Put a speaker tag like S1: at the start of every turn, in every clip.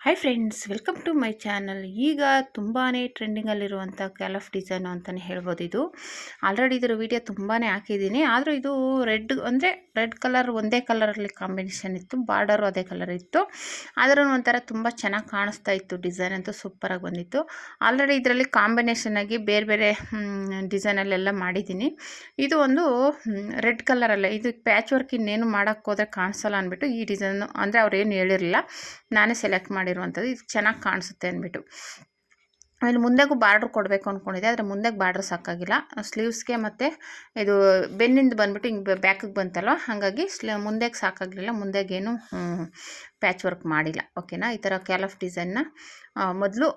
S1: Hi friends, welcome to my channel. ಈಗ ತುಂಬಾ ಟ್ರೆಂಡಿಂಗಲ್ಲಿರುವಂಥ ಕ್ಯಾಲಫ್ design ಅಂತಲೇ ಹೇಳ್ಬೋದು. ಇದು ಆಲ್ರೆಡಿ ಇದರ ವಿಡಿಯೋ ತುಂಬಾ ಹಾಕಿದ್ದೀನಿ. ಆದರೂ ಇದು ರೆಡ್ ಕಲರ್ ಒಂದೇ ಕಲರಲ್ಲಿ ಕಾಂಬಿನೇಷನ್ ಇತ್ತು, ಬಾರ್ಡರು ಅದೇ ಕಲರ್ ಇತ್ತು. ಆದರೂ ಒಂಥರ ತುಂಬ ಚೆನ್ನಾಗಿ ಕಾಣಿಸ್ತಾ ಇತ್ತು. ಡಿಸೈನ್ ಅಂತೂ ಸೂಪರಾಗಿ ಬಂದಿತ್ತು. ಆಲ್ರೆಡಿ ಇದರಲ್ಲಿ ಕಾಂಬಿನೇಷನ್ ಆಗಿ ಬೇರೆ ಬೇರೆ ಡಿಸೈನಲ್ಲೆಲ್ಲ ಮಾಡಿದ್ದೀನಿ. ಇದು ಒಂದು ರೆಡ್ ಕಲರಲ್ಲೇ, ಇದು ಪ್ಯಾಚ್ ವರ್ಕ್ ಇನ್ನೇನು ಮಾಡೋಕ್ಕೆ ಹೋದರೆ ಕಾಣಿಸಲ್ಲ ಅಂದ್ಬಿಟ್ಟು ಈ ಡಿಸೈನು ಅಂದರೆ ಅವ್ರು ಏನು ಹೇಳಿರಲಿಲ್ಲ, ನಾನೇ ಸೆಲೆಕ್ಟ್ ಮಾಡಿರುವಂಥದ್ದು. ಇದು ಚೆನ್ನಾಗಿ ಕಾಣಿಸುತ್ತೆ ಅಂದ್ಬಿಟ್ಟು. ಆಮೇಲೆ ಮುಂದೆಗೂ ಬಾರ್ಡ್ರ್ ಕೊಡಬೇಕು ಅಂದ್ಕೊಂಡಿದ್ದೆ, ಆದರೆ ಮುಂದೆಗೆ ಬಾರ್ಡ್ರ್ ಸಾಕಾಗಿಲ್ಲ. ಸ್ಲೀವ್ಸ್ಗೆ ಮತ್ತು ಇದು ಬೆನ್ನಿಂದ ಬಂದುಬಿಟ್ಟು ಹಿಂಗೆ ಬ್ಯಾಕಿಗೆ ಬಂತಲ್ವ, ಹಾಗಾಗಿ ಮುಂದೆಗೆ ಸಾಕಾಗಲಿಲ್ಲ. ಮುಂದೆಗೇನು ಪ್ಯಾಚ್ ವರ್ಕ್ ಮಾಡಿಲ್ಲ. ಓಕೆನಾ. ಈ ಥರ ಕ್ಯಾಲಫ್ ಡಿಸೈನ್ನ ಮೊದಲು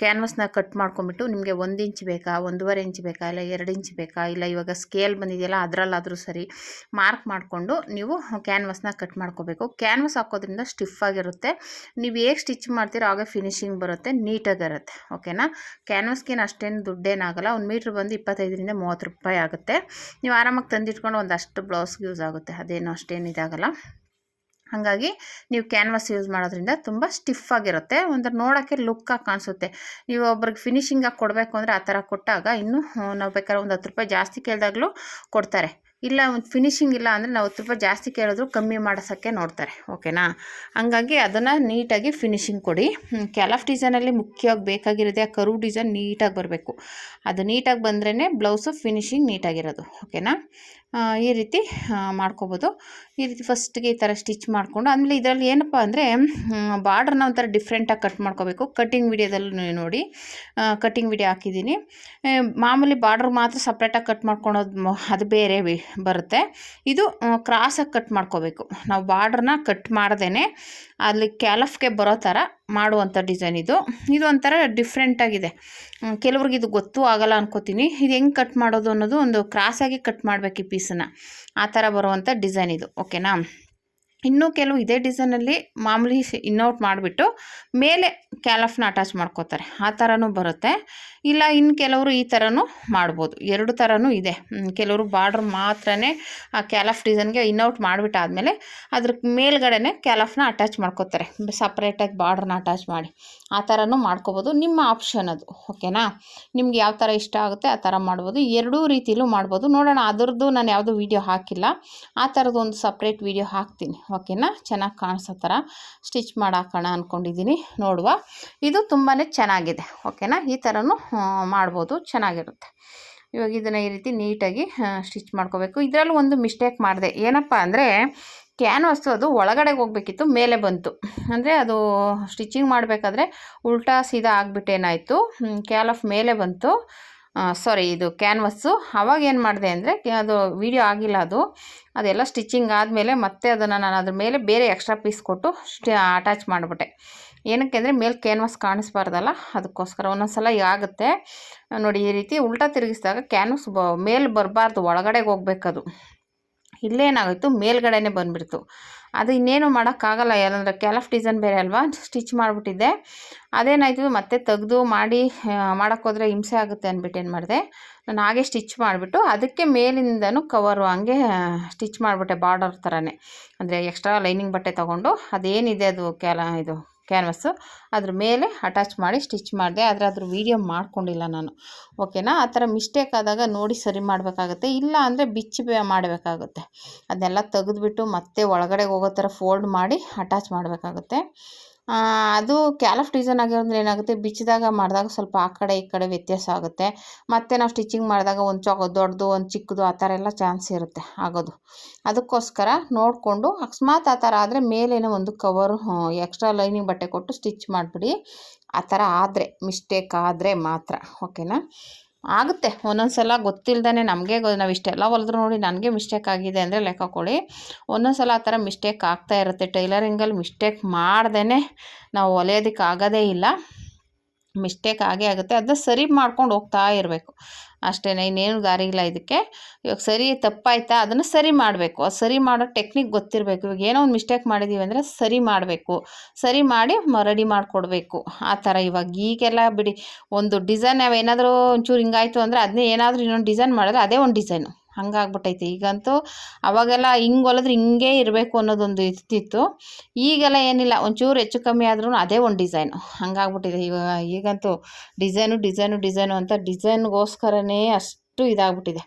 S1: ಕ್ಯಾನ್ವಸ್ನ ಕಟ್ ಮಾಡ್ಕೊಂಬಿಟ್ಟು, ನಿಮಗೆ 1 ಇಂಚ್ ಬೇಕಾ, 1.5 ಇಂಚ್ ಬೇಕಾ, ಇಲ್ಲ 2 ಇಂಚ್ ಬೇಕಾ, ಇಲ್ಲ ಇವಾಗ ಸ್ಕೇಲ್ ಬಂದಿದೆಯಲ್ಲ ಅದರಲ್ಲಾದರೂ ಸರಿ ಮಾರ್ಕ್ ಮಾಡಿಕೊಂಡು ನೀವು ಕ್ಯಾನ್ವಸ್ನ ಕಟ್ ಮಾಡ್ಕೋಬೇಕು. ಕ್ಯಾನ್ವಸ್ ಹಾಕೋದ್ರಿಂದ ಸ್ಟಿಫ್ ಆಗಿರುತ್ತೆ. ನೀವು ಹೇಗೆ ಸ್ಟಿಚ್ ಮಾಡ್ತೀರೋ ಆಗ ಫಿನಿಶಿಂಗ್ ಬರುತ್ತೆ, ನೀಟಾಗಿರುತ್ತೆ. ಓಕೆನಾ. ಕ್ಯಾನ್ವಸ್ಗೇನು ಅಷ್ಟೇನು ದುಡ್ಡೇನಾಗಲ್ಲ. 1 ಮೀಟ್ರ್ ಬಂದು 25 ರಿಂದ 30 ರೂಪಾಯಿ ಆಗುತ್ತೆ. ನೀವು ಆರಾಮಾಗಿ ತಂದಿಟ್ಕೊಂಡು ಒಂದಷ್ಟು ಬ್ಲೌಸ್ಗೆ ಯೂಸ್ ಆಗುತ್ತೆ, ಅದೇನು ಅಷ್ಟೇನು ಇದಾಗಲ್ಲ. ಹಾಗಾಗಿ ನೀವು ಕ್ಯಾನ್ವಾಸ್ ಯೂಸ್ ಮಾಡೋದ್ರಿಂದ ತುಂಬ ಸ್ಟಿಫ್ ಆಗಿರುತ್ತೆ, ಒಂಥರ ನೋಡೋಕ್ಕೆ ಲುಕ್ಕಾಗಿ ಕಾಣಿಸುತ್ತೆ. ನೀವು ಒಬ್ರಿಗೆ ಫಿನಿಶಿಂಗಾಗಿ ಕೊಡಬೇಕು ಅಂದರೆ ಆ ಥರ ಕೊಟ್ಟಾಗ ಇನ್ನೂ ನಾವು ಬೇಕಾದ್ರೆ ಒಂದು 10 ರೂಪಾಯಿ ಜಾಸ್ತಿ ಕೇಳಿದಾಗಲೂ ಕೊಡ್ತಾರೆ. ಇಲ್ಲ ಒಂದು ಫಿನಿಶಿಂಗ್ ಇಲ್ಲ ಅಂದರೆ ನಾವು 10 ರೂಪಾಯಿ ಜಾಸ್ತಿ ಕೇಳಿದ್ರು ಕಮ್ಮಿ ಮಾಡಿಸೋಕ್ಕೆ ನೋಡ್ತಾರೆ. ಓಕೆನಾ. ಹಾಗಾಗಿ ಅದನ್ನು ನೀಟಾಗಿ ಫಿನಿಶಿಂಗ್ ಕೊಡಿ. ಕ್ಯಾಲಫ್ ಡಿಸೈನಲ್ಲಿ ಮುಖ್ಯವಾಗಿ ಬೇಕಾಗಿರೋದೆ ಆ ಕರ್ವ್ ಡಿಸೈನ್ ನೀಟಾಗಿ ಬರಬೇಕು. ಅದು ನೀಟಾಗಿ ಬಂದ್ರೇ ಬ್ಲೌಸು ಫಿನಿಶಿಂಗ್ ನೀಟಾಗಿರೋದು. ಓಕೆನಾ. ಈ ರೀತಿ ಮಾಡ್ಕೋಬೋದು. ಈ ರೀತಿ ಫಸ್ಟ್ಗೆ ಈ ಥರ ಸ್ಟಿಚ್ ಮಾಡಿಕೊಂಡು ಆಮೇಲೆ ಇದರಲ್ಲಿ ಏನಪ್ಪ ಅಂದರೆ ಬಾರ್ಡ್ರನ್ನ ಒಂಥರ ಡಿಫ್ರೆಂಟಾಗಿ ಕಟ್ ಮಾಡ್ಕೋಬೇಕು. ಕಟ್ಟಿಂಗ್ ವಿಡಿಯೋದಲ್ಲೂ ನೋಡಿ, ಕಟ್ಟಿಂಗ್ ವಿಡಿಯೋ ಹಾಕಿದ್ದೀನಿ. ಮಾಮೂಲಿ ಬಾರ್ಡ್ರ್ ಮಾತ್ರ ಸಪ್ರೇಟಾಗಿ ಕಟ್ ಮಾಡ್ಕೊಳೋದು ಅದು ಬೇರೆ ಬರುತ್ತೆ. ಇದು ಕ್ರಾಸಾಗಿ ಕಟ್ ಮಾಡ್ಕೋಬೇಕು. ನಾವು ಬಾರ್ಡ್ರನ್ನ ಕಟ್ ಮಾಡ್ದೇ ಅಲ್ಲಿ ಕ್ಯಾಲಫ್ಗೆ ಬರೋ ಥರ ಮಾಡುವಂಥ ಡಿಸೈನ್ ಇದು. ಇದು ಒಂಥರ ಡಿಫ್ರೆಂಟಾಗಿದೆ. ಕೆಲವ್ರಿಗೆ ಇದು ಗೊತ್ತೂ ಆಗಲ್ಲ ಅನ್ಕೋತೀನಿ. ಇದು ಹೆಂಗೆ ಕಟ್ ಮಾಡೋದು ಅನ್ನೋದು, ಒಂದು ಕ್ರಾಸಾಗಿ ಕಟ್ ಮಾಡಬೇಕು ಈ ಪೀಸನ್ನು, ಆ ಥರ ಬರುವಂಥ ಡಿಸೈನ್ ಇದು. ಓಕೆನಾ. ಇನ್ನೂ ಕೆಲವು ಇದೇ ಡಿಸೈನಲ್ಲಿ ಮಾಮೂಲಿ ಇನ್ನೌಟ್ ಮಾಡಿಬಿಟ್ಟು ಮೇಲೆ ಕ್ಯಾಲಫ್ನ ಅಟ್ಯಾಚ್ ಮಾಡ್ಕೋತಾರೆ, ಆ ಥರನೂ ಬರುತ್ತೆ. ಇಲ್ಲ ಇನ್ನು ಕೆಲವರು ಈ ಥರನೂ ಮಾಡ್ಬೋದು. 2 ಥರನೂ ಇದೆ. ಕೆಲವರು ಬಾರ್ಡ್ರ್ ಮಾತ್ರನೇ ಆ ಕ್ಯಾಲಫ್ ಡಿಸೈನ್ಗೆ ಇನ್ನೌಟ್ ಮಾಡಿಬಿಟ್ಟಾದಮೇಲೆ ಅದ್ರ ಮೇಲ್ಗಡೆನೆ ಕ್ಯಾಲಫ್ನ ಅಟ್ಯಾಚ್ ಮಾಡ್ಕೋತಾರೆ, ಸಪ್ರೇಟಾಗಿ ಬಾರ್ಡ್ರನ್ನ ಅಟ್ಯಾಚ್ ಮಾಡಿ. ಆ ಥರನೂ ಮಾಡ್ಕೋಬೋದು, ನಿಮ್ಮ ಆಪ್ಷನ್ ಅದು. ಓಕೆನಾ. ನಿಮ್ಗೆ ಯಾವ ಥರ ಇಷ್ಟ ಆಗುತ್ತೆ ಆ ಥರ ಮಾಡ್ಬೋದು. 2 ರೀತಿಲೂ ಮಾಡ್ಬೋದು. ನೋಡೋಣ, ಅದರದ್ದು ನಾನು ಯಾವುದೂ ವೀಡಿಯೋ ಹಾಕಿಲ್ಲ, ಆ ಥರದ್ದು ಒಂದು ಸಪ್ರೇಟ್ ವೀಡಿಯೋ ಹಾಕ್ತೀನಿ. ಓಕೆನಾ. ಚೆನ್ನಾಗಿ ಕಾಣಿಸೋ ಥರ ಸ್ಟಿಚ್ ಮಾಡಾಕೋಣ ಅಂದ್ಕೊಂಡಿದ್ದೀನಿ. ನೋಡುವ. ಇದು ತುಂಬಾ ಚೆನ್ನಾಗಿದೆ. ಓಕೆನಾ. ಈ ಥರನೂ ಮಾಡ್ಬೋದು, ಚೆನ್ನಾಗಿರುತ್ತೆ. ಇವಾಗ ಇದನ್ನು ಈ ರೀತಿ ನೀಟಾಗಿ ಸ್ಟಿಚ್ ಮಾಡ್ಕೋಬೇಕು. ಇದರಲ್ಲೂ ಒಂದು ಮಿಸ್ಟೇಕ್ ಮಾಡಿದೆ. ಏನಪ್ಪ ಅಂದರೆ ಕ್ಯಾನ್ವಾಸು ಅದು ಒಳಗಡೆಗೆ ಹೋಗಬೇಕಿತ್ತು, ಮೇಲೆ ಬಂತು. ಅಂದರೆ ಅದು ಸ್ಟಿಚಿಂಗ್ ಮಾಡಬೇಕಾದ್ರೆ ಉಲ್ಟಾ ಸೀದಾ ಆಗಿಬಿಟ್ಟೇನಾಯಿತು, ಕ್ಯಾಲಫ್ ಮೇಲೆ ಬಂತು. ಸಾರಿ, ಇದು ಕ್ಯಾನ್ವಸ್ಸು. ಆವಾಗ ಏನು ಮಾಡಿದೆ ಅಂದರೆ, ಅದು ವೀಡಿಯೋ ಆಗಿಲ್ಲ, ಅದೆಲ್ಲ ಸ್ಟಿಚಿಂಗ್ ಆದಮೇಲೆ ಮತ್ತೆ ಅದನ್ನು ನಾನು ಅದ್ರ ಮೇಲೆ ಬೇರೆ ಎಕ್ಸ್ಟ್ರಾ ಪೀಸ್ ಕೊಟ್ಟು ಅಟ್ಯಾಚ್ ಮಾಡಿಬಿಟ್ಟೆ. ಏನಕ್ಕೆ ಅಂದರೆ ಮೇಲೆ ಕ್ಯಾನ್ವಾಸ್ ಕಾಣಿಸ್ಬಾರ್ದಲ್ಲ, ಅದಕ್ಕೋಸ್ಕರ. ಒಂದೊಂದು ಸಲ ಆಗುತ್ತೆ ನೋಡಿ, ಈ ರೀತಿ ಉಲ್ಟಾ ತಿರುಗಿಸಿದಾಗ ಕ್ಯಾನ್ವಾಸ್ ಮೇಲೆ ಬರಬಾರ್ದು, ಒಳಗಡೆಗೆ ಹೋಗ್ಬೇಕದು. ಇಲ್ಲೇನಾಗೋಯ್ತು, ಮೇಲ್ಗಡೆನೇ ಬಂದುಬಿಡ್ತು. ಅದು ಇನ್ನೇನು ಮಾಡೋಕ್ಕಾಗಲ್ಲ, ಯಾರಂದರೆ ಕ್ಯಾಲಫ್ ಡಿಸೈನ್ ಬೇರೆ ಅಲ್ವಾ, ಸ್ಟಿಚ್ ಮಾಡಿಬಿಟ್ಟಿದ್ದೆ. ಅದೇನಾಯ್ತು, ಮತ್ತೆ ತೆಗೆದು ಮಾಡೋಕ್ಕೋದ್ರೆ ಹಿಂಸೆ ಆಗುತ್ತೆ ಅಂದ್ಬಿಟ್ಟು ಏನು ಮಾಡಿದೆ, ನಾನು ಹಾಗೆ ಸ್ಟಿಚ್ ಮಾಡಿಬಿಟ್ಟು ಅದಕ್ಕೆ ಮೇಲಿಂದನೂ ಕವರು ಹಂಗೆ ಸ್ಟಿಚ್ ಮಾಡಿಬಿಟ್ಟೆ, ಬಾರ್ಡರ್ ಥರನೇ. ಅಂದರೆ ಎಕ್ಸ್ಟ್ರಾ ಲೈನಿಂಗ್ ಬಟ್ಟೆ ತೊಗೊಂಡು ಅದೇನಿದೆ ಅದು ಕ್ಯಾನ್ವಸ್ಸು ಅದ್ರ ಮೇಲೆ ಅಟ್ಯಾಚ್ ಮಾಡಿ ಸ್ಟಿಚ್ ಮಾಡಿದೆ. ಆದರೆ ಅದ್ರ ವೀಡಿಯೋ ಮಾಡ್ಕೊಂಡಿಲ್ಲ ನಾನು. ಓಕೆನಾ. ಆ ಥರ ಮಿಸ್ಟೇಕ್ ಆದಾಗ ನೋಡಿ ಸರಿ ಮಾಡಬೇಕಾಗತ್ತೆ, ಇಲ್ಲ ಅಂದರೆ ಬಿಚ್ಚಿ ಮಾಡಬೇಕಾಗುತ್ತೆ. ಅದನ್ನೆಲ್ಲ ತೆಗೆದುಬಿಟ್ಟು ಮತ್ತೆ ಒಳಗಡೆ ಹೋಗೋ ಥರ ಫೋಲ್ಡ್ ಮಾಡಿ ಅಟ್ಯಾಚ್ ಮಾಡಬೇಕಾಗುತ್ತೆ. ಅದು ಕ್ಯಾಲಫ್ ಡಿಸೈನ್ ಆಗಿರೋದ್ರೆ ಏನಾಗುತ್ತೆ, ಬಿಚ್ಚಿದಾಗ ಮಾಡಿದಾಗ ಸ್ವಲ್ಪ ಆ ಕಡೆ ಈ ಕಡೆ ವ್ಯತ್ಯಾಸ ಆಗುತ್ತೆ. ಮತ್ತು ನಾವು ಸ್ಟಿಚಿಂಗ್ ಮಾಡಿದಾಗ ಒಂದು ದೊಡ್ಡದು ಒಂದು ಚಿಕ್ಕದು ಆ ಥರ ಎಲ್ಲ ಚಾನ್ಸ್ ಇರುತ್ತೆ ಆಗೋದು. ಅದಕ್ಕೋಸ್ಕರ ನೋಡಿಕೊಂಡು ಅಕಸ್ಮಾತ್ ಆ ಥರ ಆದರೆ ಮೇಲೇನೋ ಒಂದು ಕವರು ಎಕ್ಸ್ಟ್ರಾ ಲೈನಿಂಗ್ ಬಟ್ಟೆ ಕೊಟ್ಟು ಸ್ಟಿಚ್ ಮಾಡಿಬಿಡಿ. ಆ ಥರ ಆದರೆ, ಮಿಸ್ಟೇಕ್ ಆದರೆ ಮಾತ್ರ. ಓಕೆನಾ. ಆಗುತ್ತೆ ಒಂದೊಂದು ಸಲ ಗೊತ್ತಿಲ್ಲದೇ ನಮಗೆ ನಾವು ಇಷ್ಟೆಲ್ಲ ಹೊಲಿದ್ರು ನೋಡಿ ನನಗೆ ಮಿಸ್ಟೇಕ್ ಆಗಿದೆ ಅಂದರೆ ಲೆಕ್ಕ ಕೊಡಿ. ಒಂದೊಂದು ಸಲ ಆ ಥರ ಮಿಸ್ಟೇಕ್ ಆಗ್ತಾ ಇರುತ್ತೆ. ಟೈಲರಿಂಗಲ್ಲಿ ಮಿಸ್ಟೇಕ್ ಮಾಡ್ದೇ ನಾವು ಹೊಲಿಯೋದಕ್ಕೆ ಆಗೋದೇ ಇಲ್ಲ, ಮಿಸ್ಟೇಕ್ ಆಗೇ ಆಗುತ್ತೆ. ಅದನ್ನ ಸರಿ ಮಾಡ್ಕೊಂಡು ಹೋಗ್ತಾ ಇರಬೇಕು ಅಷ್ಟೇ, ಇನ್ನೇನು ದಾರಿ ಇಲ್ಲ ಇದಕ್ಕೆ. ಇವಾಗ ಸರಿ ತಪ್ಪಾಯ್ತಾ ಅದನ್ನು ಸರಿ ಮಾಡಬೇಕು. ಅದು ಸರಿ ಮಾಡೋ ಟೆಕ್ನಿಕ್ ಗೊತ್ತಿರಬೇಕು. ಇವಾಗ ಏನೋ ಒಂದು ಮಿಸ್ಟೇಕ್ ಮಾಡಿದ್ದೀವಿ ಅಂದರೆ ಸರಿ ಮಾಡಬೇಕು, ಸರಿ ಮಾಡಿ ರೆಡಿ ಮಾಡಿಕೊಡ್ಬೇಕು. ಆ ಥರ ಇವಾಗ ಈಗೆಲ್ಲ ಬಿಡಿ, ಒಂದು ಡಿಸೈನ್ ನಾವೇನಾದರೂ ಒಂಚೂರು ಹಿಂಗಾಯಿತು ಅಂದರೆ ಅದನ್ನೇ ಏನಾದರೂ ಇನ್ನೊಂದು ಡಿಸೈನ್ ಮಾಡಿದ್ರೆ ಅದೇ ಒಂದು ಡಿಸೈನು, ಹಂಗಾಗ್ಬಿಟ್ಟೈತೆ ಈಗಂತೂ. ಅವಾಗೆಲ್ಲ ಹಿಂಗೆ ಹೊಲಿದ್ರೆ ಹಿಂಗೇ ಇರಬೇಕು ಅನ್ನೋದೊಂದು ಇರ್ತಿತ್ತು. ಈಗೆಲ್ಲ ಏನಿಲ್ಲ, ಒಂಚೂರು ಹೆಚ್ಚು ಕಮ್ಮಿ ಆದ್ರೂ ಅದೇ ಒಂದು ಡಿಸೈನು ಹಂಗಾಗ್ಬಿಟ್ಟಿದೆ ಈಗಂತೂ. ಡಿಸೈನು ಅಂತ ಡಿಸೈನ್ಗೋಸ್ಕರನೇ ಅಷ್ಟು ಇದಾಗ್ಬಿಟ್ಟಿದೆ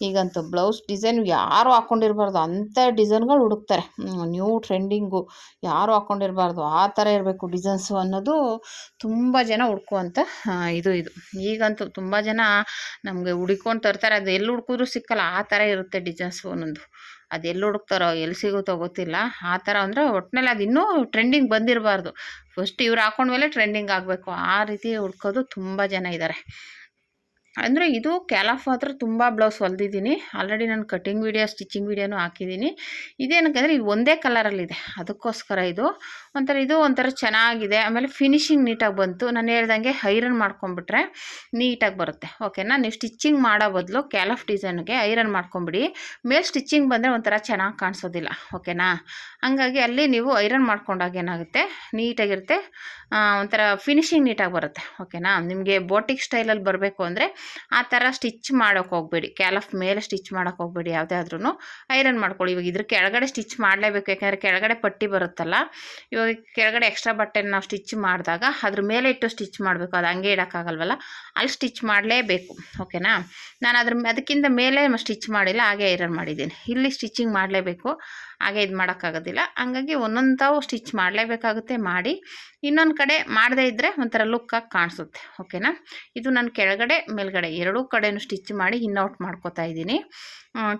S1: ಈಗಂತೂ. ಬ್ಲೌಸ್ ಡಿಸೈನ್ ಯಾರು ಹಾಕ್ಕೊಂಡಿರ್ಬಾರ್ದು ಅಂಥ ಡಿಸೈನ್ಗಳು ಹುಡುಕ್ತಾರೆ. ನ್ಯೂ ಟ್ರೆಂಡಿಂಗು ಯಾರು ಹಾಕ್ಕೊಂಡಿರ್ಬಾರ್ದು ಆ ಥರ ಇರಬೇಕು ಡಿಸೈನ್ಸು ಅನ್ನೋದು ತುಂಬ ಜನ ಹುಡ್ಕುವಂಥ ಇದು. ಈಗಂತೂ ತುಂಬ ಜನ ನಮಗೆ ಹುಡ್ಕೊಂಡು ತರ್ತಾರೆ, ಅದು ಎಲ್ಲಿ ಹುಡ್ಕಿದ್ರು ಸಿಕ್ಕಲ್ಲ, ಆ ಥರ ಇರುತ್ತೆ ಡಿಸೈನ್ಸು ಒಂದೊಂದು. ಅದು ಎಲ್ಲಿ ಹುಡುಕ್ತಾರೋ ಎಲ್ಲಿ ಸಿಗುತ್ತೋ ಗೊತ್ತಿಲ್ಲ, ಆ ಥರ ಅಂದರೆ ಒಟ್ಟಿನಲ್ಲಿ ಅದು ಇನ್ನೂ ಟ್ರೆಂಡಿಂಗ್ ಬಂದಿರಬಾರ್ದು. ಫಸ್ಟ್ ಇವ್ರು ಹಾಕೊಂಡ್ಮೇಲೆ ಟ್ರೆಂಡಿಂಗ್ ಆಗಬೇಕು, ಆ ರೀತಿ ಹುಡ್ಕೋದು ತುಂಬ ಜನ ಇದ್ದಾರೆ. ಅಂದರೆ ಇದು ಕ್ಯಾಲಾಫ್ ಮಾತ್ರ ತುಂಬ ಬ್ಲೌಸ್ ಹೊಲ್ದಿದ್ದೀನಿ ಆಲ್ರೆಡಿ. ನಾನು ಕಟಿಂಗ್ ವೀಡಿಯೋ ಸ್ಟಿಚಿಂಗ್ ವೀಡಿಯೋನೂ ಹಾಕಿದ್ದೀನಿ. ಇದೇನಕ್ಕಂದರೆ ಇದು ಒಂದೇ ಕಲರಲ್ಲಿದೆ, ಅದಕ್ಕೋಸ್ಕರ ಇದು ಒಂಥರ ಚೆನ್ನಾಗಿದೆ. ಆಮೇಲೆ ಫಿನಿಶಿಂಗ್ ನೀಟಾಗಿ ಬಂತು. ನಾನು ಹೇಳ್ದಂಗೆ ಐರನ್ ಮಾಡ್ಕೊಂಬಿಟ್ರೆ ನೀಟಾಗಿ ಬರುತ್ತೆ, ಓಕೆನಾ. ನೀವು ಸ್ಟಿಚ್ಚಿಂಗ್ ಮಾಡೋ ಬದಲು ಕ್ಯಾಲಾಫ್ ಡಿಸೈನ್ಗೆ ಐರನ್ ಮಾಡ್ಕೊಂಬಿಡಿ. ಮೇಲೆ ಸ್ಟಿಚ್ಚಿಂಗ್ ಬಂದರೆ ಒಂಥರ ಚೆನ್ನಾಗಿ ಕಾಣಿಸೋದಿಲ್ಲ, ಓಕೆನಾ. ಹಂಗಾಗಿ ಅಲ್ಲಿ ನೀವು ಐರನ್ ಮಾಡ್ಕೊಂಡಾಗ ಏನಾಗುತ್ತೆ, ನೀಟಾಗಿರುತ್ತೆ, ಒಂಥರ ಫಿನಿಶಿಂಗ್ ನೀಟಾಗಿ ಬರುತ್ತೆ, ಓಕೆನಾ. ನಿಮಗೆ ಬೋಟಿಕ್ ಸ್ಟೈಲಲ್ಲಿ ಬರಬೇಕು ಅಂದರೆ ಆ ಥರ ಸ್ಟಿಚ್ ಮಾಡೋಕ್ಕೆ ಹೋಗಬೇಡಿ, ಕ್ಯಾಲಾಫ್ ಮೇಲೆ ಸ್ಟಿಚ್ ಮಾಡೋಕ್ಕೆ ಹೋಗಬೇಡಿ. ಯಾವುದೇ ಆದ್ರೂ ಐರನ್ ಮಾಡ್ಕೊಳ್ಳಿ. ಇವಾಗ ಇದ್ರ ಕೆಳಗಡೆ ಸ್ಟಿಚ್ ಮಾಡಲೇಬೇಕು, ಯಾಕೆಂದರೆ ಕೆಳಗಡೆ ಪಟ್ಟಿ ಬರುತ್ತಲ್ಲ. ಇವಾಗ ಕೆಳಗಡೆ ಎಕ್ಸ್ಟ್ರಾ ಬಟ್ಟೆನ ನಾವು ಸ್ಟಿಚ್ ಮಾಡಿದಾಗ ಅದ್ರ ಮೇಲೆ ಇಟ್ಟು ಸ್ಟಿಚ್ ಮಾಡಬೇಕು, ಅದು ಹಂಗೆ ಇಡೋಕ್ಕಾಗಲ್ವಲ್ಲ, ಅಲ್ಲಿ ಸ್ಟಿಚ್ ಮಾಡಲೇಬೇಕು, ಓಕೆನಾ. ನಾನು ಅದಕ್ಕಿಂತ ಮೇಲೆ ಸ್ಟಿಚ್ ಮಾಡಿಲ್ಲ, ಹಾಗೆ ಐರನ್ ಮಾಡಿದ್ದೀನಿ. ಇಲ್ಲಿ ಸ್ಟಿಚಿಂಗ್ ಮಾಡಲೇಬೇಕು, ಹಾಗೆ ಇದು ಮಾಡೋಕ್ಕಾಗೋದಿಲ್ಲ. ಹಂಗಾಗಿ ಒಂದೊಂದು ಸ್ಟಿಚ್ ಮಾಡಲೇಬೇಕಾಗುತ್ತೆ, ಮಾಡಿ. ಇನ್ನೊಂದು ಕಡೆ ಮಾಡದೇ ಇದ್ದರೆ ಒಂಥರ ಲುಕ್ಕಾಗಿ ಕಾಣಿಸುತ್ತೆ, ಓಕೆನಾ. ಇದು ನಾನು ಕೆಳಗಡೆ ಮೇಲ್ಗಡೆ ಎರಡೂ ಕಡೆನೂ ಸ್ಟಿಚ್ ಮಾಡಿ ಇನ್ಔಟ್ ಮಾಡ್ಕೋತಾ ಇದ್ದೀನಿ.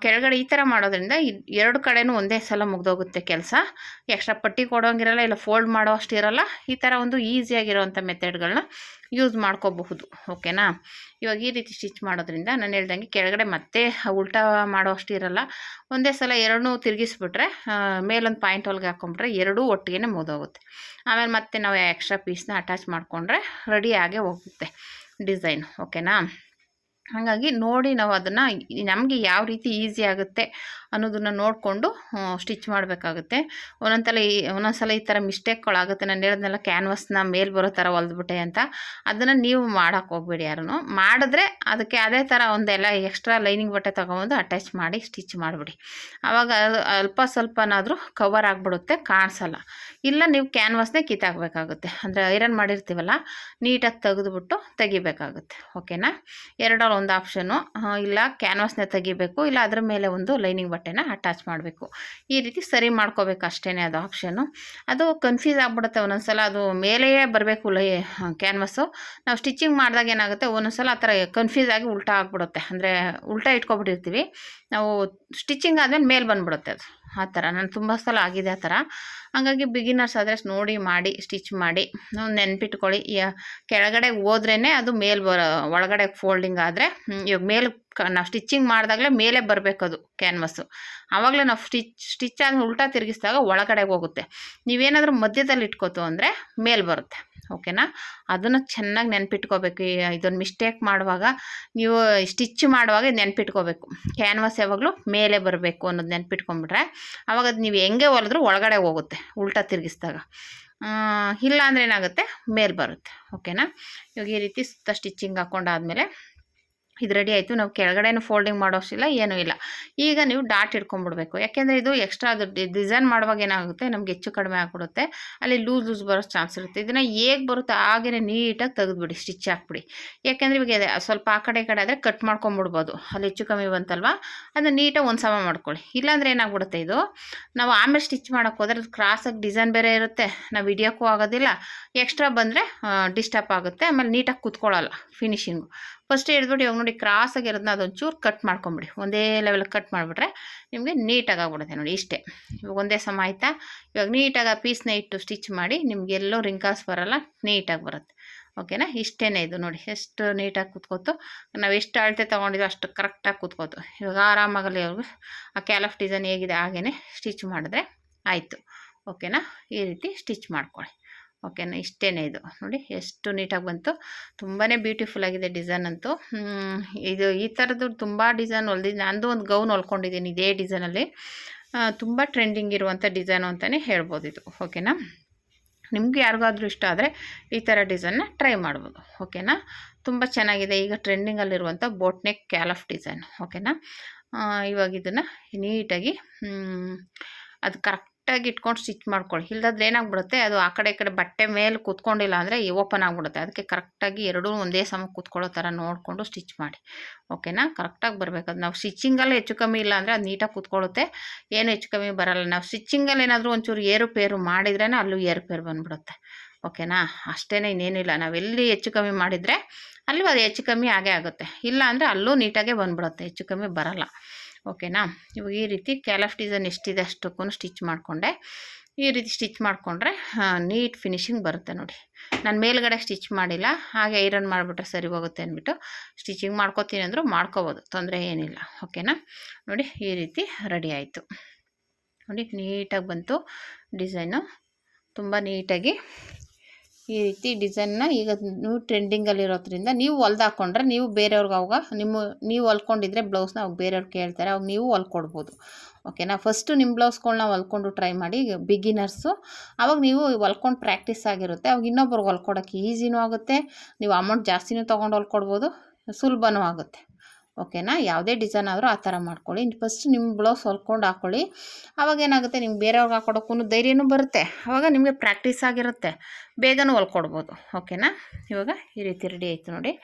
S1: ಕೆಳಗಡೆ ಈ ಥರ ಮಾಡೋದ್ರಿಂದ ಎರಡು ಕಡೆನೂ ಒಂದೇ ಸಲ ಮುಗ್ದೋಗುತ್ತೆ ಕೆಲಸ. ಎಕ್ಸ್ಟ್ರಾ ಪಟ್ಟಿ ಕೊಡೋಂಗಿರಲ್ಲ, ಇಲ್ಲ ಫೋಲ್ಡ್ ಮಾಡೋ ಅಷ್ಟಿರಲ್ಲ. ಈ ಥರ ಒಂದು ಈಸಿಯಾಗಿರೋವಂಥ ಮೆಥಡ್ಗಳನ್ನ ಯೂಸ್ ಮಾಡ್ಕೋಬಹುದು, ಓಕೆನಾ. ಇವಾಗ ಈ ರೀತಿ ಸ್ಟಿಚ್ ಮಾಡೋದ್ರಿಂದ ನಾನು ಹೇಳ್ದಂಗೆ ಕೆಳಗಡೆ ಮತ್ತೆ ಉಲ್ಟಾ ಮಾಡೋ ಅಷ್ಟಿರಲ್ಲ. ಒಂದೇ ಸಲ ಎರಡನ್ನೂ ತಿರುಗಿಸ್ಬಿಟ್ರೆ ಮೇಲೊಂದು ಪಾಯಿಂಟ್ ಹೊಲ್ಗೆ ಹಾಕೊಂಡ್ಬಿಟ್ರೆ ಎರಡೂ ಒಟ್ಟಿಗೆ ಮುಗ್ದೋಗುತ್ತೆ. ಆಮೇಲೆ ಮತ್ತೆ ನಾವು ಎಕ್ಸ್ಟ್ರಾ ಪೀಸ್ನ ಅಟ್ಯಾಚ್ ಮಾಡಿಕೊಂಡ್ರೆ ರೆಡಿಯಾಗೇ ಹೋಗುತ್ತೆ ಡಿಸೈನ್, ಓಕೆನಾ. ಹಾಗಾಗಿ ನೋಡಿ ನಾವು ಅದನ್ನು ನಮಗೆ ಯಾವ ರೀತಿ ಈಸಿ ಆಗುತ್ತೆ ಅನ್ನೋದನ್ನು ನೋಡಿಕೊಂಡು ಸ್ಟಿಚ್ ಮಾಡಬೇಕಾಗುತ್ತೆ. ಒಂದೊಂದ್ಸಲ ಈ ಥರ ಮಿಸ್ಟೇಕ್ಗಳಾಗುತ್ತೆ. ನಾನು ಹೇಳಿದ್ನೆಲ್ಲ ಕ್ಯಾನ್ವಸ್ನ ಮೇಲೆ ಬರೋ ಥರ ಹೊಲ್ದ್ಬಿಟ್ಟೆ ಅಂತ, ಅದನ್ನು ನೀವು ಮಾಡೋಕ್ಕೆ ಹೋಗ್ಬೇಡಿ ಯಾರೂ. ಮಾಡಿದ್ರೆ ಅದಕ್ಕೆ ಅದೇ ಥರ ಒಂದೆಲ್ಲ ಎಕ್ಸ್ಟ್ರಾ ಲೈನಿಂಗ್ ಬಟ್ಟೆ ತೊಗೊಬಂದು ಅಟ್ಯಾಚ್ ಮಾಡಿ ಸ್ಟಿಚ್ ಮಾಡಿಬಿಡಿ. ಆವಾಗ ಅಲ್ಪ ಸ್ವಲ್ಪನಾದರೂ ಕವರ್ ಆಗಿಬಿಡುತ್ತೆ, ಕಾಣಿಸಲ್ಲ. ಇಲ್ಲ ನೀವು ಕ್ಯಾನ್ವಸ್ನೇ ಕಿತ್ತಾಕಬೇಕಾಗುತ್ತೆ, ಅಂದರೆ ಐರನ್ ಮಾಡಿರ್ತೀವಲ್ಲ ನೀಟಾಗಿ ತೆಗೆದುಬಿಟ್ಟು ತೆಗಿಬೇಕಾಗುತ್ತೆ, ಓಕೆನಾ. ಎರಡರಲ್ಲಿ ಒಂದು ಆಪ್ಷನು, ಇಲ್ಲ ಕ್ಯಾನ್ವಾಸ್ನೇ ತೆಗಿಬೇಕು, ಇಲ್ಲ ಅದ್ರ ಮೇಲೆ ಒಂದು ಲೈನಿಂಗ್ ಬಟ್ಟೆನ ಅಟ್ಯಾಚ್ ಮಾಡಬೇಕು. ಈ ರೀತಿ ಸರಿ ಮಾಡ್ಕೋಬೇಕು ಅಷ್ಟೇ, ಅದು ಆಪ್ಷನು. ಅದು ಕನ್ಫ್ಯೂಸ್ ಆಗಿಬಿಡುತ್ತೆ ಒಂದೊಂದ್ಸಲ, ಅದು ಮೇಲೆಯೇ ಬರಬೇಕು ಕ್ಯಾನ್ವಸ್ಸು. ನಾವು ಸ್ಟಿಚಿಂಗ್ ಮಾಡಿದಾಗ ಏನಾಗುತ್ತೆ, ಒಂದೊಂದ್ಸಲ ಆ ಥರ ಕನ್ಫ್ಯೂಸ್ ಆಗಿ ಉಲ್ಟಾ ಆಗಿಬಿಡುತ್ತೆ, ಅಂದರೆ ಉಲ್ಟಾ ಇಟ್ಕೊಬಿಟ್ಟಿರ್ತೀವಿ ನಾವು, ಸ್ಟಿಚಿಂಗ್ ಆದಮೇಲೆ ಮೇಲೆ ಬಂದುಬಿಡುತ್ತೆ ಅದು. ಆ ಥರ ನಾನು ತುಂಬ ಸಲ ಆಗಿದೆ ಆ ಥರ. ಹಾಗಾಗಿ ಬಿಗಿನರ್ಸ್ ಆದರೆ ನೋಡಿ ಮಾಡಿ ಸ್ಟಿಚ್ ಮಾಡಿ ನೆನ್ಪಿಟ್ಕೊಳ್ಳಿ. ಕೆಳಗಡೆ ಹೋದ್ರೇ ಅದು ಒಳಗಡೆ ಫೋಲ್ಡಿಂಗ್ ಆದರೆ, ಇವಾಗ ನಾವು ಸ್ಟಿಚ್ಚಿಂಗ್ ಮಾಡಿದಾಗಲೇ ಮೇಲೆ ಬರಬೇಕು ಅದು ಕ್ಯಾನ್ವಸ್ಸು. ಆವಾಗಲೇ ನಾವು ಸ್ಟಿಚ್ ಆದ್ಮೇಲೆ ಉಲ್ಟಾ ತಿರುಗಿಸಿದಾಗ ಒಳಗಡೆಗೆ ಹೋಗುತ್ತೆ. ನೀವೇನಾದರೂ ಮಧ್ಯದಲ್ಲಿ ಇಟ್ಕೋತು ಅಂದರೆ ಮೇಲೆ ಬರುತ್ತೆ, ಓಕೆನಾ. ಅದನ್ನು ಚೆನ್ನಾಗಿ ನೆನ್ಪಿಟ್ಕೋಬೇಕು. ಇದೊಂದು ಮಿಸ್ಟೇಕ್ ಮಾಡುವಾಗ ನೀವು ಸ್ಟಿಚ್ ಮಾಡುವಾಗ ನೆನ್ಪಿಟ್ಕೋಬೇಕು, ಕ್ಯಾನ್ವಾಸ್ ಯಾವಾಗಲೂ ಮೇಲೆ ಬರಬೇಕು ಅನ್ನೋದು ನೆನ್ಪಿಟ್ಕೊಂಡ್ಬಿಟ್ರೆ ಆವಾಗ ಅದು ನೀವು ಹೆಂಗೆ ಹೊಲಿದ್ರೂ ಒಳಗಡೆ ಹೋಗುತ್ತೆ ಉಲ್ಟಾ ತಿರುಗಿಸಿದಾಗ. ಇಲ್ಲ ಅಂದರೆ ಏನಾಗುತ್ತೆ, ಮೇಲೆ ಬರುತ್ತೆ, ಓಕೆನಾ. ಇವಾಗ ಈ ರೀತಿ ಸುತ್ತ ಸ್ಟಿಚ್ಚಿಂಗ್ ಹಾಕ್ಕೊಂಡಾದ್ಮೇಲೆ ಇದು ರೆಡಿ ಆಯಿತು. ನಾವು ಕೆಳಗಡೆನೂ ಫೋಲ್ಡಿಂಗ್ ಮಾಡೋಷ್ಟಿಲ್ಲ, ಏನೂ ಇಲ್ಲ. ಈಗ ನೀವು ಡಾಟ್ ಇಟ್ಕೊಂಡ್ಬಿಡ್ಬೇಕು, ಯಾಕೆಂದರೆ ಇದು ಎಕ್ಸ್ಟ್ರಾ ಅದು ಡಿಸೈನ್ ಮಾಡುವಾಗ ಏನಾಗುತ್ತೆ, ನಮ್ಗೆ ಹೆಚ್ಚು ಕಡಿಮೆ ಆಗಿಬಿಡುತ್ತೆ, ಅಲ್ಲಿ ಲೂಸ್ ಬರೋ ಚಾನ್ಸ್ ಇರುತ್ತೆ. ಇದನ್ನು ಹೇಗೆ ಬರುತ್ತೆ ಹಾಗೇ ನೀಟಾಗಿ ತೆಗೆದುಬಿಡಿ, ಸ್ಟಿಚ್ ಹಾಕ್ಬಿಡಿ. ಯಾಕೆಂದರೆ ಇವಾಗ ಸ್ವಲ್ಪ ಆ ಕಡೆ ಆದರೆ ಕಟ್ ಮಾಡ್ಕೊಂಬಿಡ್ಬೋದು, ಅಲ್ಲಿ ಹೆಚ್ಚು ಕಮ್ಮಿ ಬಂತಲ್ವ, ಅದನ್ನು ನೀಟಾಗಿ ಒಂದು ಸಮ ಮಾಡ್ಕೊಳ್ಳಿ. ಇಲ್ಲಾಂದರೆ ಏನಾಗ್ಬಿಡುತ್ತೆ, ಇದು ನಾವು ಆಮೇಲೆ ಸ್ಟಿಚ್ ಮಾಡೋಕ್ಕೆ ಹೋದರೆ ಅದು ಕ್ರಾಸಾಗಿ ಡಿಸೈನ್ ಬೇರೆ ಇರುತ್ತೆ, ನಾವು ಹಿಡಿಯೋಕ್ಕೂ ಆಗೋದಿಲ್ಲ, ಎಕ್ಸ್ಟ್ರಾ ಬಂದರೆ ಡಿಸ್ಟರ್ಬ್ ಆಗುತ್ತೆ, ಆಮೇಲೆ ನೀಟಾಗಿ ಕೂತ್ಕೊಳ್ಳಲ್ಲ ಫಿನಿಶಿಂಗು. ಫಸ್ಟ್ ಹಿಡಿದ್ಬಿಟ್ಟು ಇವಾಗ ನೋಡಿ ಕ್ರಾಸಾಗಿರೋದನ್ನ ಅದೊಂಚೂರು ಕಟ್ ಮಾಡ್ಕೊಂಬಿಡಿ, ಒಂದೇ ಲೆವೆಲ್ ಕಟ್ ಮಾಡಿಬಿಟ್ರೆ ನಿಮಗೆ ನೀಟಾಗಿ ಆಗ್ಬಿಡುತ್ತೆ ನೋಡಿ. ಇಷ್ಟೇ, ಇವಾಗ ಒಂದೇ ಸಮ ಆಯಿತಾ. ಇವಾಗ ನೀಟಾಗಿ ಆ ಪೀಸ್ನ ಇಟ್ಟು ಸ್ಟಿಚ್ ಮಾಡಿ, ನಿಮಗೆಲ್ಲೋ ರಿಂಕಾಸ್ ಬರೋಲ್ಲ, ನೀಟಾಗಿ ಬರುತ್ತೆ, ಓಕೆನಾ. ಇಷ್ಟೇ ಇದು ನೋಡಿ, ಎಷ್ಟು ನೀಟಾಗಿ ಕೂತ್ಕೋತು. ನಾವು ಎಷ್ಟು ಅಳತೆ ತೊಗೊಂಡಿದ್ವಿ ಅಷ್ಟು ಕರೆಕ್ಟಾಗಿ ಕೂತ್ಕೋತು. ಇವಾಗ ಆರಾಮಾಗಲಿ ಅವ್ರಿಗೆ ಆ ಕ್ಯಾಲಾಫ್ ಡಿಸೈನ್ ಹೇಗಿದೆ ಹಾಗೇ ಸ್ಟಿಚ್ ಮಾಡಿದ್ರೆ ಆಯಿತು, ಓಕೆನಾ. ಈ ರೀತಿ ಸ್ಟಿಚ್ ಮಾಡ್ಕೊಳ್ಳಿ, ಓಕೆನಾ. ಇಷ್ಟೇ ಇದು ನೋಡಿ, ಎಷ್ಟು ನೀಟಾಗಿ ಬಂತು, ತುಂಬಾ ಬ್ಯೂಟಿಫುಲ್ ಆಗಿದೆ ಡಿಸೈನ್ ಅಂತೂ. ಇದು ಈ ಥರದ್ದು ತುಂಬ ಡಿಸೈನ್ ಹೊಲ್ದಿದ್ದು, ನಂದು ಒಂದು ಗೌನ್ ಹೊಲ್ಕೊಂಡಿದ್ದೀನಿ ಇದೇ ಡಿಸೈನಲ್ಲಿ. ತುಂಬ ಟ್ರೆಂಡಿಂಗ್ ಇರುವಂಥ ಡಿಸೈನು ಅಂತಲೇ ಹೇಳ್ಬೋದು ಇದು, ಓಕೆನಾ. ನಿಮ್ಗೆ ಯಾರಿಗಾದ್ರೂ ಇಷ್ಟ ಆದರೆ ಈ ಥರ ಡಿಸೈನ್ನ ಟ್ರೈ ಮಾಡ್ಬೋದು, ಓಕೆನಾ. ತುಂಬ ಚೆನ್ನಾಗಿದೆ ಈಗ ಟ್ರೆಂಡಿಂಗಲ್ಲಿರುವಂಥ ಬೋಟ್ ನೆಕ್ ಕ್ಯಾಲಾಫ್ ಡಿಸೈನ್, ಓಕೆನಾ. ಇವಾಗ ಇದನ್ನು ನೀಟಾಗಿ ಅದು ಕರೆಕ್ಟಾಗಿ ಇಟ್ಕೊಂಡು ಸ್ಟಿಚ್ ಮಾಡ್ಕೊಳ್ಳಿ. ಇಲ್ದಾದ್ರೆ ಏನಾಗ್ಬಿಡುತ್ತೆ, ಅದು ಆ ಕಡೆ ಈ ಕಡೆ ಬಟ್ಟೆ ಮೇಲೆ ಕೂತ್ಕೊಂಡಿಲ್ಲ ಅಂದರೆ ಓಪನ್ ಆಗಿಬಿಡುತ್ತೆ. ಅದಕ್ಕೆ ಕರೆಕ್ಟಾಗಿ ಎರಡೂ ಒಂದೇ ಸಮ ಕೂತ್ಕೊಳ್ಳೋ ಥರ ನೋಡಿಕೊಂಡು ಸ್ಟಿಚ್ ಮಾಡಿ. ಓಕೆನಾ? ಕರೆಕ್ಟಾಗಿ ಬರಬೇಕು. ಅದು ನಾವು ಸ್ಟಿಚಿಂಗಲ್ಲಿ ಹೆಚ್ಚು ಕಮ್ಮಿ ಇಲ್ಲ ಅಂದರೆ ಅದು ನೀಟಾಗಿ ಕೂತ್ಕೊಳ್ಳುತ್ತೆ, ಏನು ಹೆಚ್ಚು ಕಮ್ಮಿ ಬರಲ್ಲ. ನಾವು ಸ್ಟಿಚಿಂಗಲ್ಲಿ ಏನಾದರೂ ಒಂಚೂರು ಏರುಪೇರು ಮಾಡಿದ್ರೇ ಅಲ್ಲೂ ಏರುಪೇರು ಬಂದುಬಿಡುತ್ತೆ. ಓಕೆನಾ? ಅಷ್ಟೇ, ಇನ್ನೇನಿಲ್ಲ. ನಾವೆಲ್ಲಿ ಹೆಚ್ಚು ಕಮ್ಮಿ ಮಾಡಿದರೆ ಅಲ್ಲೂ ಅದು ಹೆಚ್ಚು ಕಮ್ಮಿ ಆಗೇ ಆಗುತ್ತೆ. ಇಲ್ಲ ಅಂದರೆ ಅಲ್ಲೂ ನೀಟಾಗೇ ಬಂದುಬಿಡುತ್ತೆ, ಹೆಚ್ಚು ಕಮ್ಮಿ ಬರಲ್ಲ. ಓಕೆನಾ? ಇವಾಗ ಈ ರೀತಿ ಕ್ಯಾಲಫ್ ಡಿಸೈನ್ ಎಷ್ಟಿದೆ ಅಷ್ಟಕ್ಕೂ ಸ್ಟಿಚ್ ಮಾಡಿಕೊಂಡೆ. ಈ ರೀತಿ ಸ್ಟಿಚ್ ಮಾಡಿಕೊಂಡ್ರೆ ನೀಟ್ ಫಿನಿಶಿಂಗ್ ಬರುತ್ತೆ ನೋಡಿ. ನಾನು ಮೇಲ್ಗಡೆ ಸ್ಟಿಚ್ ಮಾಡಿಲ್ಲ, ಹಾಗೆ ಐರನ್ ಮಾಡಿಬಿಟ್ರೆ ಸರಿ ಹೋಗುತ್ತೆ ಅಂದ್ಬಿಟ್ಟು ಸ್ಟಿಚಿಂಗ್ ಮಾಡ್ಕೋತೀನಿ ಅಂದರೂ ಮಾಡ್ಕೋಬೋದು, ತೊಂದರೆ ಏನಿಲ್ಲ. ಓಕೆನಾ? ನೋಡಿ ಈ ರೀತಿ ರೆಡಿ ಆಯಿತು ನೋಡಿ. ನೀಟಾಗಿ ಬಂತು ಡಿಸೈನು, ತುಂಬ ನೀಟಾಗಿ. ಈ ರೀತಿ ಡಿಸೈನ್ನ ಈಗ ನೀವು ಟ್ರೆಂಡಿಂಗಲ್ಲಿರೋದ್ರಿಂದ ನೀವು ಹೊಲ್ದು ಹಾಕ್ಕೊಂಡ್ರೆ ನೀವು ಬೇರೆಯವ್ರಿಗೆ ಅವಾಗ ನೀವು ಹೊಲ್ಕೊಂಡಿದ್ರೆ ಬ್ಲೌಸ್ನ ಅವಾಗ ಬೇರೆಯವ್ರು ಕೇಳ್ತಾರೆ, ಅವಾಗ ನೀವು ಹೊಲ್ಕೊಡ್ಬೋದು. ಓಕೆನಾ? ಫಸ್ಟು ನಿಮ್ಮ ಬ್ಲೌಸ್ಗಳ್ನ ಹೊಲ್ಕೊಂಡು ಟ್ರೈ ಮಾಡಿ, ಬಿಗಿನರ್ಸು. ಅವಾಗ ನೀವು ಹೊಲ್ಕೊಂಡು ಪ್ರಾಕ್ಟೀಸ್ ಆಗಿರುತ್ತೆ, ಅವಾಗ ಇನ್ನೊಬ್ರಿಗೆ ಹೊಲ್ಕೊಡೋಕ್ಕೆ ಈಸಿನೂ ಆಗುತ್ತೆ, ನೀವು ಅಮೌಂಟ್ ಜಾಸ್ತಿನೂ ತೊಗೊಂಡು ಹೊಲ್ಕೊಡ್ಬೋದು, ಸುಲಭನೂ ಆಗುತ್ತೆ. ಓಕೆನಾ? ಯಾವುದೇ ಡಿಸೈನ್ ಆದರೂ ಆ ಥರ ಮಾಡ್ಕೊಳ್ಳಿ. ಫಸ್ಟ್ ನಿಮ್ಮ ಬ್ಲೌಸ್ ಹೊಲ್ಕೊಂಡು ಹಾಕ್ಕೊಳ್ಳಿ, ಆವಾಗೇನಾಗುತ್ತೆ ನಿಮ್ಗೆ ಬೇರೆಯವ್ರಿಗೆ ಹಾಕ್ಕೊಡೋಕ್ಕೂ ಧೈರ್ಯನೂ ಬರುತ್ತೆ, ಆವಾಗ ನಿಮಗೆ ಪ್ರಾಕ್ಟೀಸ್ ಆಗಿರುತ್ತೆ, ಬೇಗನೂ ಹೊಲ್ಕೊಡ್ಬೋದು. ಓಕೆನಾ? ಇವಾಗ ಈ ರೀತಿ ರೆಡಿ ಆಯಿತು ನೋಡಿ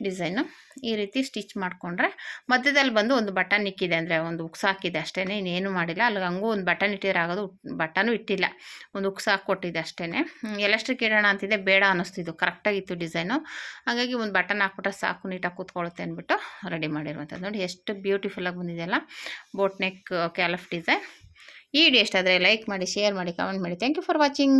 S1: ಡಿಸೈನು. ಈ ರೀತಿ ಸ್ಟಿಚ್ ಮಾಡಿಕೊಂಡ್ರೆ ಮಧ್ಯದಲ್ಲಿ ಬಂದು ಒಂದು ಬಟನ್ ಇಕ್ಕಿದೆ, ಅಂದರೆ ಒಂದು ಉಕ್ಸ್ ಹಾಕಿದೆ ಅಷ್ಟೇ, ಇನ್ನೇನು ಮಾಡಿಲ್ಲ. ಅಲ್ಲಿ ಹಂಗೂ ಒಂದು ಬಟನ್ ಇಟ್ಟಿದ್ರೆ ಆಗೋದು, ಬಟನೂ ಇಟ್ಟಿಲ್ಲ, ಒಂದು ಉಕ್ಸ್ ಹಾಕ್ಕೊಟ್ಟಿದೆ ಅಷ್ಟೇ. ಎಲಾಸ್ಟಿಕ್ ಇಡೋಣ ಅಂತಿದೆ, ಬೇಡ ಅನ್ನಿಸ್ತಿದ್ದು, ಕರೆಕ್ಟಾಗಿತ್ತು ಡಿಸೈನು. ಹಾಗಾಗಿ ಒಂದು ಬಟನ್ ಹಾಕ್ಬಿಟ್ರೆ ಸಾಕು, ನೀಟಾಗಿ ಕೂತ್ಕೊಳ್ಳುತ್ತೆ ಅಂದ್ಬಿಟ್ಟು ರೆಡಿ ಮಾಡಿರುವಂಥದ್ದು. ನೋಡಿ ಎಷ್ಟು ಬ್ಯೂಟಿಫುಲ್ಲಾಗಿ ಬಂದಿದೆಯಲ್ಲ ಬೋಟ್ ನೆಕ್ ಕ್ಯಾಲಫ್ ಡಿಸೈನ್. ಈ ವಿಡಿಯೋ ಇಷ್ಟ ಆದರೆ ಲೈಕ್ ಮಾಡಿ, ಶೇರ್ ಮಾಡಿ, ಕಮೆಂಟ್ ಮಾಡಿ. Thank you for watching.